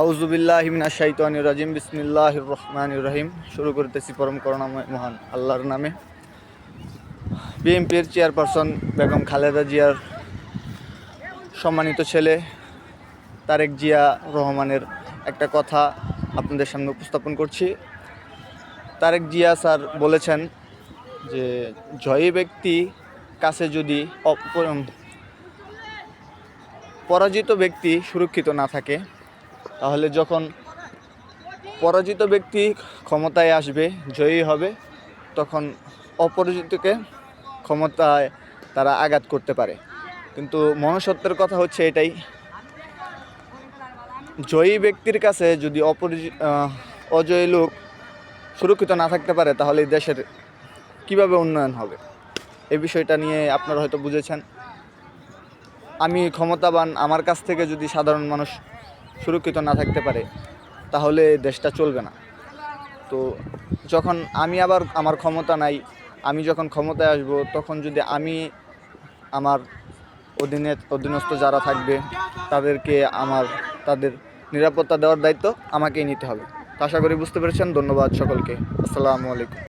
আউযুবিল্লাহি মিনাশ শাইতানির রাজিম বিসমিল্লাহির রহমানির রহিম। শুরু করতেছি পরম করুণাময় মহান আল্লাহর নামে। বিএনপির চেয়ারপারসন বেগম খালেদা জিয়ার সম্মানিত ছেলে তারেক জিয়া রহমানের একটা কথা আপনাদের সামনে উপস্থাপন করছি। তারেক জিয়া স্যার বলেছেন যে জয়ী ব্যক্তি কাছে যদি পরাজিত ব্যক্তি সুরক্ষিত না থাকে, তাহলে যখন পরাজিত ব্যক্তি ক্ষমতায় আসবে, জয়ী হবে, তখন অপরাজিতকে ক্ষমতায় তারা আঘাত করতে পারে। কিন্তু মনুষ্যত্বের কথা হচ্ছে এটাই, জয়ী ব্যক্তির কাছে যদি অজয়ী লোক সুরক্ষিত না থাকতে পারে, তাহলে দেশের কিভাবে উন্নয়ন হবে? এই বিষয়টা নিয়ে আপনারা হয়তো বুঝেছেন। আমি ক্ষমতাবান, আমার কাছ থেকে যদি সাধারণ মানুষ সুরক্ষিত না থাকতে পারে, তাহলে দেশটা চলবে না। তো যখন আমি আবার আমার ক্ষমতা নাই, আমি যখন ক্ষমতায় আসব, তখন যদি আমি আমার অধীনস্থ যারা থাকবে তাদেরকে তাদের নিরাপত্তা দেওয়ার দায়িত্ব আমাকেই নিতে হবে। তো আশা করি বুঝতে পেরেছেন। ধন্যবাদ সকলকে। আসসালামু আলাইকুম।